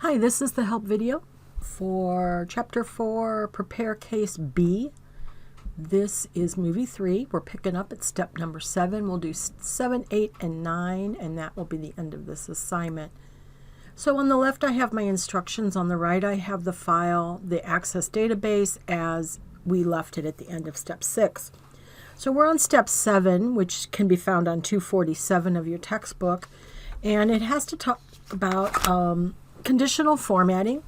Hi, this is the help video for Chapter 4, Prepare Case B. This is Movie 3. We're picking up at step number 7. We'll do 7, 8, and 9, and that will be the end of this assignment. So on the left, I have my instructions. On the right, I have the file, the Access database, as we left it at the end of step 6. So we're on step 7, which can be found on 247 of your textbook, and it has to talk about conditional formatting.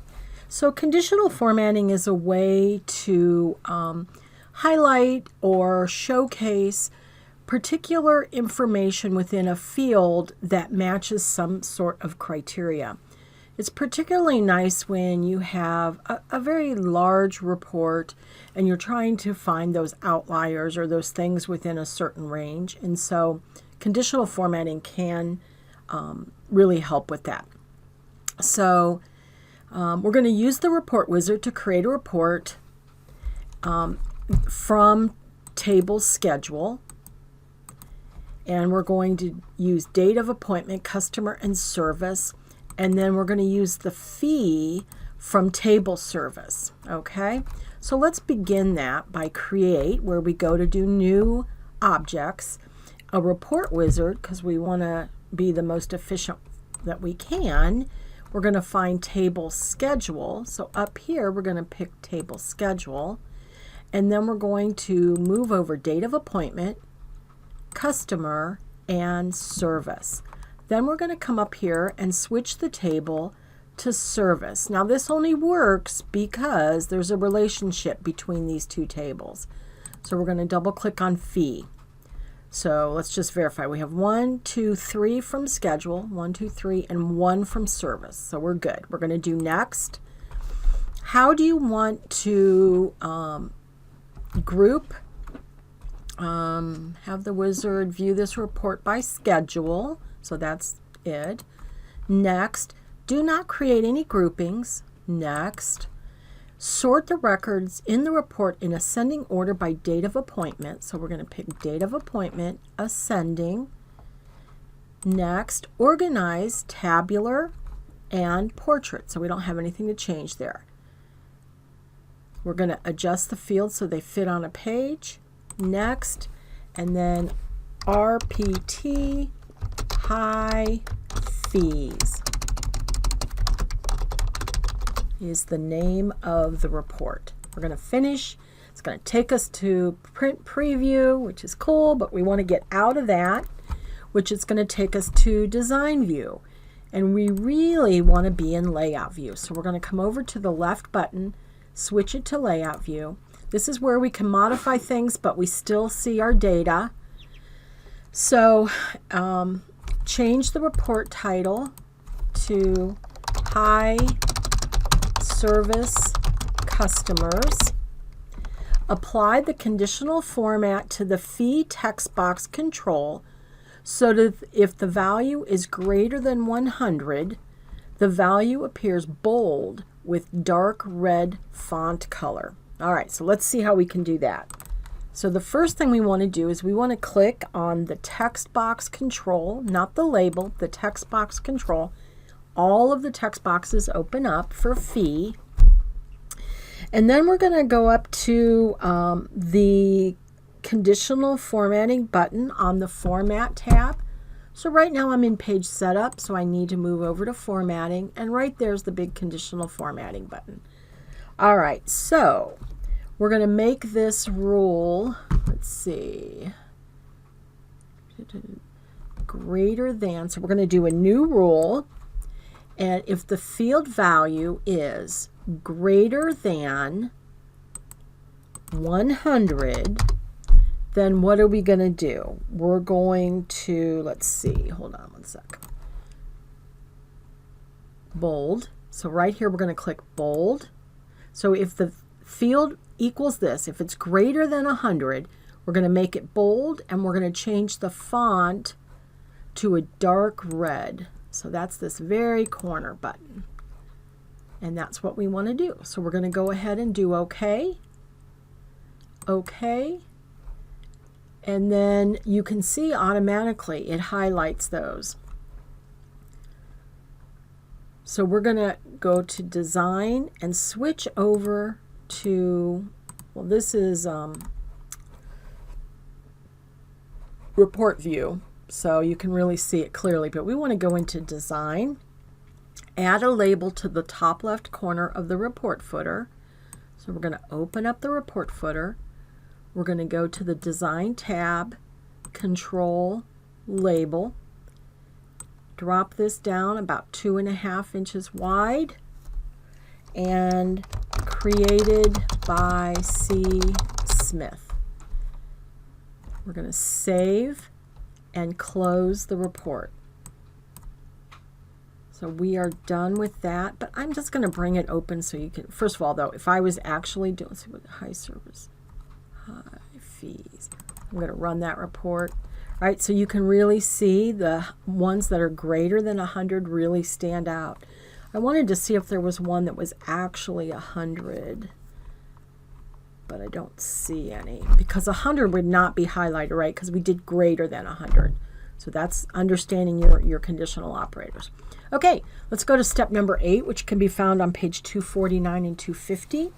So conditional formatting is a way to highlight or showcase particular information within a field that matches some sort of criteria. It's particularly nice when you have a very large report and you're trying to find those outliers or those things within a certain range. And so conditional formatting can really help with that. So we're going to use the report wizard to create a report from table schedule, and we're going to use date of appointment, customer, and service, and then we're going to use the fee from table service. Okay, so let's begin that by create, where we go to do new objects, a report wizard, because we want to be the most efficient that we can. We're going to find table schedule. So up here, we're going to pick table schedule. And then we're going to move over date of appointment, customer, and service. Then we're going to come up here and switch the table to service. Now this only works because there's a relationship between these two tables. So we're going to double click on fee. So let's just verify. We have 1, 2, 3 from schedule, 1, 2, 3, and 1 from service. So we're good. We're going to do next. How do you want to group? Have the wizard view this report by schedule. So that's it. Next. Do not create any groupings. Next. Sort the records in the report in ascending order by date of appointment. So we're going to pick date of appointment, ascending. Next, organize tabular and portrait. So we don't have anything to change there. We're going to adjust the fields so they fit on a page. Next, and then RPT high fees is the name of the report. We're going to finish. It's going to take us to print preview, which is cool, but we want to get out of that, which is going to take us to design view. And we really want to be in layout view. So we're going to come over to the left button, switch it to layout view. This is where we can modify things, but we still see our data. So change the report title to high service customers. Apply the conditional format to the fee text box control so that if the value is greater than 100, the value appears bold with dark red font color. All right, so let's see how we can do that. So the first thing we want to do is we want to click on the text box control, not the label, the text box control. All of the text boxes open up for fee. And then we're going to go up to the conditional formatting button on the format tab. So right now I'm in page setup, so I need to move over to formatting, and right there's the big conditional formatting button. All right, so we're going to make this rule, let's see, greater than, so we're going to do a new rule. And if the field value is greater than 100, then what are we going to do? We're going to, let's see, hold on one sec. Bold. So right here, we're going to click bold. So if the field equals this, if it's greater than 100, we're going to make it bold, and we're going to change the font to a dark red. So that's this very corner button. And that's what we want to do. So we're going to go ahead and do OK. OK. And then you can see automatically it highlights those. So we're going to go to design and switch over to, well, this is report view, so you can really see it clearly, but we want to go into design, add a label to the top left corner of the report footer. So we're going to open up the report footer. We're going to go to the design tab, control, label, drop this down about 2.5 inches wide, and created by C. Smith. We're going to save and close the report. So we are done with that, but I'm just going to bring it open so you can, first of all though, if I was actually doing, let's see what high service, high fees, I'm going to run that report. All right, so you can really see the ones that are greater than 100 really stand out. I wanted to see if there was one that was actually 100, but I don't see any, because 100 would not be highlighted, right? Because we did greater than 100. So that's understanding your conditional operators. Okay, let's go to step number 8, which can be found on page 249 and 250.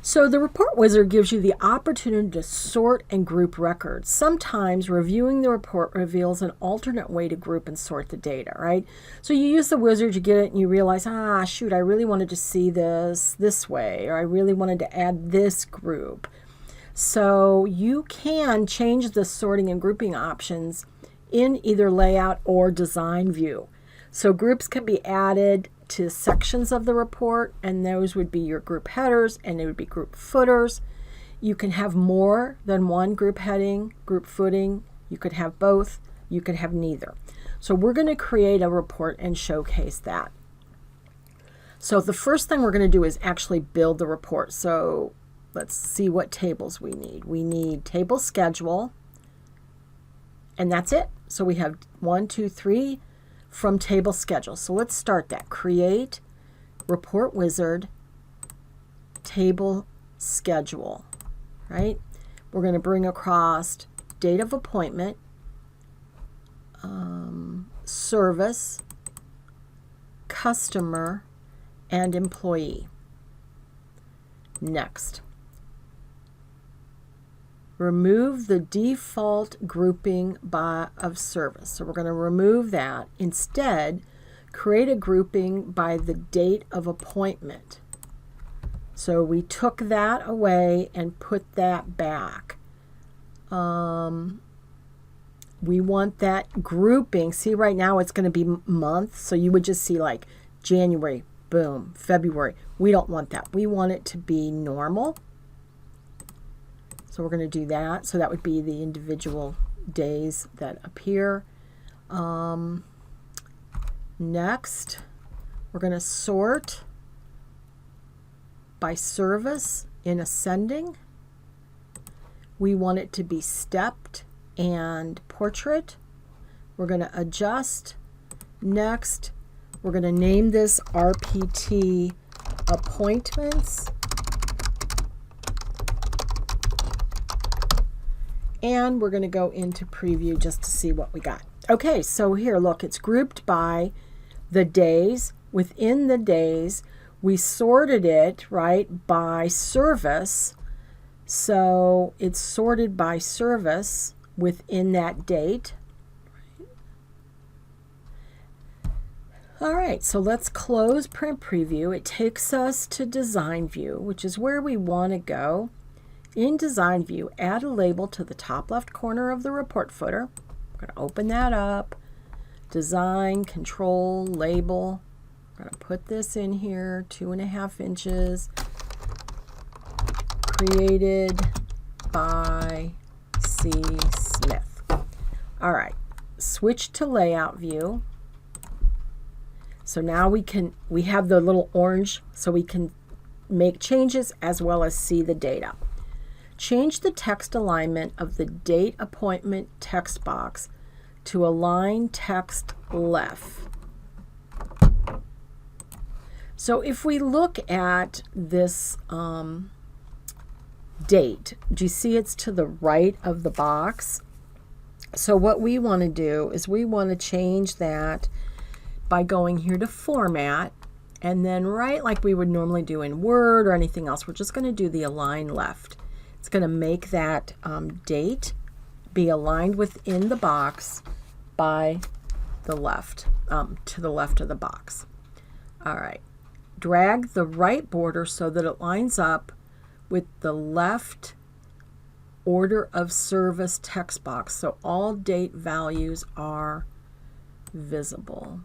So the report wizard gives you the opportunity to sort and group records. Sometimes reviewing the report reveals an alternate way to group and sort the data, right? So you use the wizard, you get it, and you realize, shoot, I really wanted to see this way, or I really wanted to add this group. So you can change the sorting and grouping options in either layout or design view. So groups can be added to sections of the report, and those would be your group headers, and they would be group footers. You can have more than one group heading, group footing. You could have both. You could have neither. So we're going to create a report and showcase that. So the first thing we're going to do is actually build the report. So let's see what tables we need. We need table schedule, and that's it. So we have 1, 2, 3 from table schedule. So let's start that. Create report wizard table schedule, right? We're going to bring across date of appointment, service, customer, and employee. Next, remove the default grouping of service. So we're going to remove that. Instead, create a grouping by the date of appointment. So we took that away and put that back. We want that grouping. See, right now it's going to be month, so you would just see like January, boom, February. We don't want that. We want it to be normal. So we're going to do that. So that would be the individual days that appear. Next, we're going to sort by service in ascending. We want it to be stepped and portrait. We're going to adjust. Next, we're going to name this RPT appointments. And we're going to go into preview just to see what we got. Okay, so here, look, it's grouped by the days. Within the days, we sorted it, right, by service. So it's sorted by service within that date. All right, so let's close print preview. It takes us to design view, which is where we want to go. In design view, add a label to the top left corner of the report footer. We're going to open that up. Design, control, label. We're going to put this in here, 2.5 inches. Created by C. Smith. All right, switch to layout view. So now we have the little orange, so we can make changes as well as see the data. Change the text alignment of the date appointment text box to align text left. So if we look at this date, do you see it's to the right of the box? So what we want to do is we want to change that by going here to Format, and then right like we would normally do in Word or anything else, we're just going to do the Align Left. It's going to make that date be aligned within the box by the left, to the left of the box. All right. Drag the right border so that it lines up with the left order of service text box, so all date values are visible.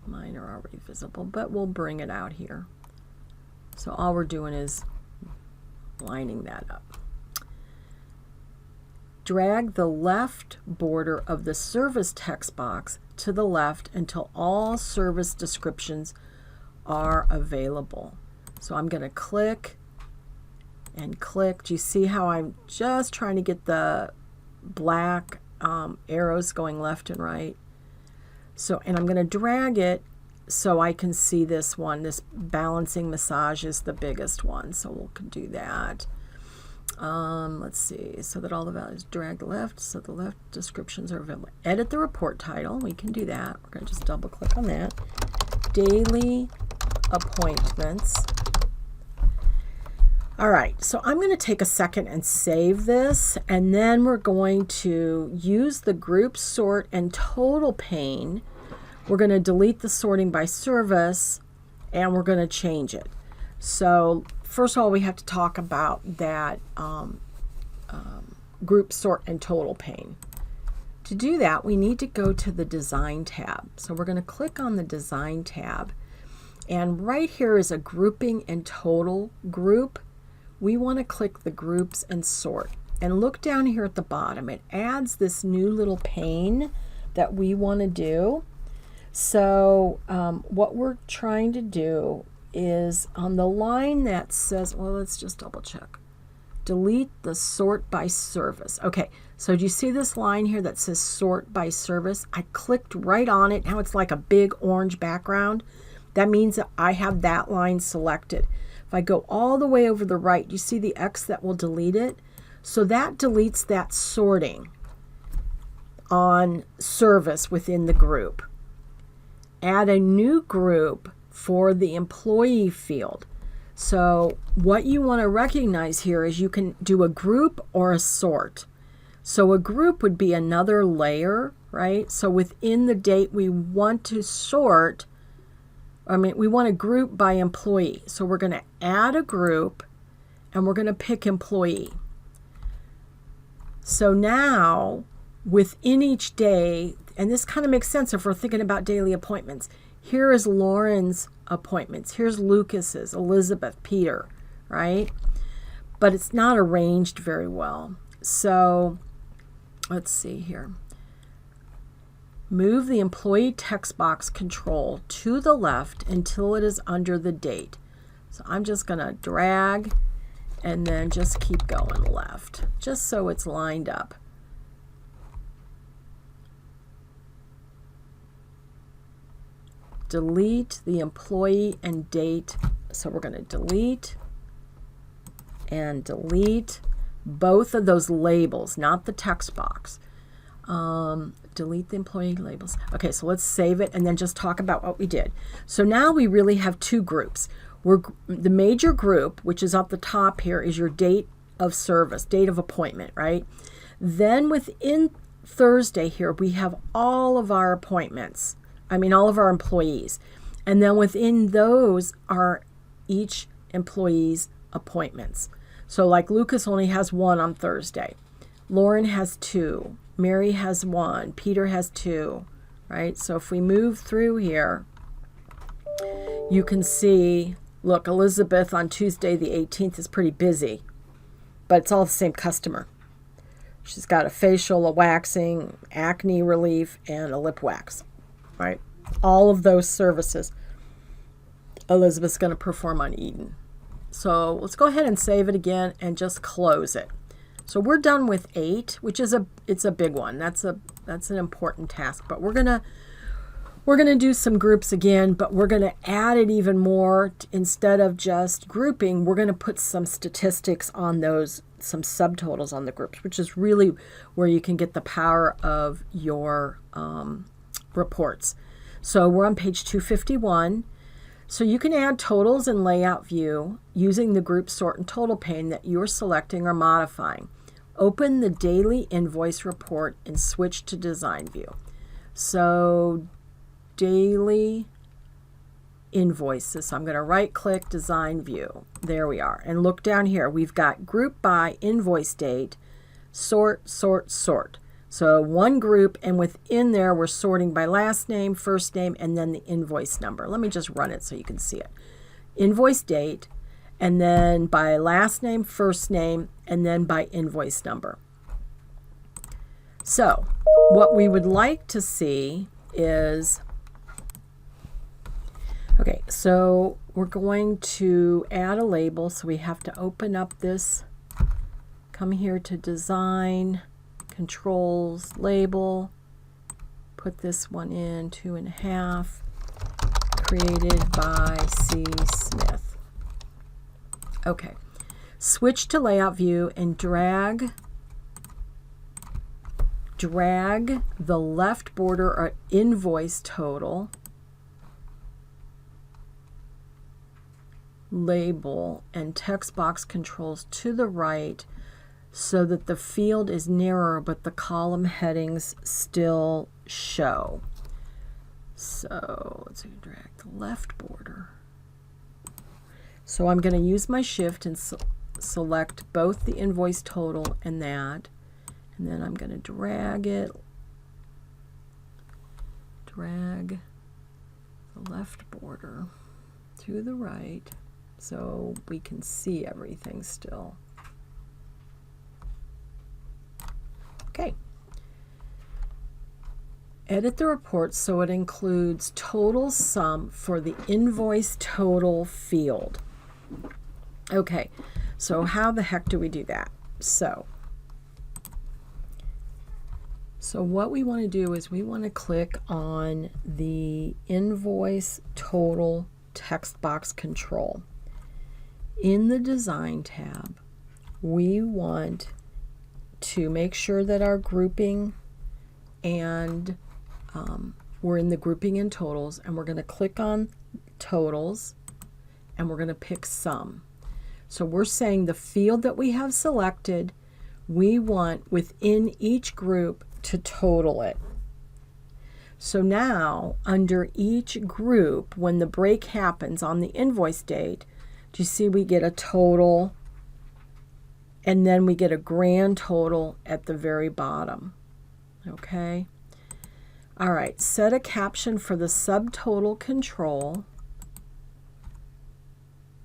Mine are already visible, but we'll bring it out here. So all we're doing is lining that up. Drag the left border of the service text box to the left until all service descriptions are available. So I'm going to click and click. Do you see how I'm just trying to get the black arrows going left and right? So, and I'm going to drag it so I can see this one. This balancing massage is the biggest one, so we'll do that. Let's see, so that all the values drag left, so the left descriptions are available. Edit the report title, we can do that. We're going to just double click on that. Daily appointments. All right, so I'm going to take a second and save this, and then we're going to use the group sort and total pane. We're going to delete the sorting by service, and we're going to change it. So first of all, we have to talk about that group sort and total pane. To do that, we need to go to the Design tab. So we're going to click on the Design tab, and right here is a grouping and total group. We want to click the groups and sort, and look down here at the bottom. It adds this new little pane that we want to do. So what we're trying to do is on the line that says, well, let's just double check. Delete the sort by service. Okay, so do you see this line here that says sort by service? I clicked right on it. Now it's like a big orange background. That means that I have that line selected. If I go all the way over the right, you see the X that will delete it? So that deletes that sorting on service within the group. Add a new group for the employee field. So what you want to recognize here is you can do a group or a sort. So a group would be another layer, right? So within the date we want to sort, we want to group by employee. So we're going to add a group and we're going to pick employee. So now within each day, and this kind of makes sense if we're thinking about daily appointments. Here is Lauren's appointments. Here's Lucas's, Elizabeth, Peter, right? But it's not arranged very well. So let's see here. Move the employee text box control to the left until it is under the date. So I'm just going to drag and then just keep going left, just so it's lined up. Delete the employee and date. So we're going to delete and delete both of those labels, not the text box. Delete the employee labels. Okay, so let's save it and then just talk about what we did. So now we really have two groups. The major group, which is up the top here, is your date of service, date of appointment, right? Then within Thursday here, we have all of our appointments. All of our employees. And then within those are each employee's appointments. So like Lucas only has one on Thursday. Lauren has two. Mary has one. Peter has two, right? So if we move through here, you can see, look, Elizabeth on Tuesday the 18th is pretty busy, but it's all the same customer. She's got a facial, a waxing, acne relief, and a lip wax. Right? All of those services Elizabeth's going to perform on Eden. So let's go ahead and save it again and just close it. So we're done with 8, which is it's a big one. That's an important task. But we're gonna do some groups again, but we're gonna add it even more. Instead of just grouping, we're gonna put some statistics on those, some subtotals on the groups, which is really where you can get the power of your reports. So we're on page 251. So you can add totals in layout view using the group sort and total pane that you're selecting or modifying. Open the daily invoice report and switch to design view. So daily invoices. So I'm going to right click design view. There we are. And look down here. We've got group by invoice date, sort, sort, sort. So one group, and within there we're sorting by last name, first name, and then the invoice number. Let me just run it so you can see it. Invoice date, and then by last name, first name, and then by invoice number. So what we would like to see is, okay, so we're going to add a label. So we have to open up this, come here to design, controls, label, put this one in 2.5, created by C. Smith. Okay, switch to layout view and drag the left border or invoice total label and text box controls to the right so that the field is narrower but the column headings still show. So let's drag the left border. So I'm going to use my shift and select both the invoice total and that, and then I'm going to drag the left border to the right so we can see everything still. Okay. Edit the report so it includes total sum for the invoice total field. Okay, so how the heck do we do that? So what we want to do is we want to click on the invoice total text box control. In the design tab, we want to make sure that our grouping and we're in the grouping and totals, and we're going to click on totals and we're going to pick sum. So we're saying the field that we have selected, we want within each group to total it. So now under each group, when the break happens on the invoice date, do you see we get a total and then we get a grand total at the very bottom? Okay. All right, set a caption for the subtotal control.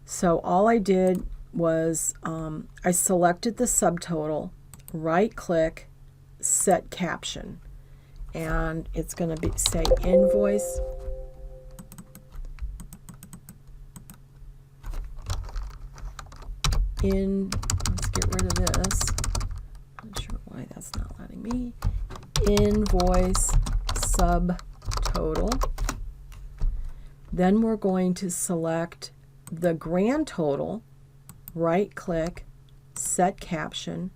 So all I did was I selected the subtotal, right click, set caption, and it's going to say invoice let's get rid of this. Not sure why that's not letting me. Invoice subtotal. Then we're going to select the grand total, right click, set caption,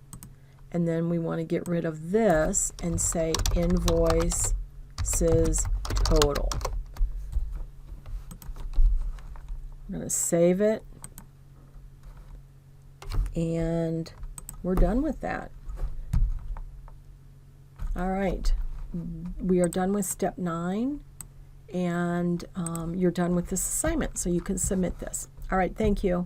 and then we want to get rid of this and say invoices total. I'm going to save it, and we're done with that. All right, we are done with step 9, and you're done with this assignment, so you can submit this. All right, thank you.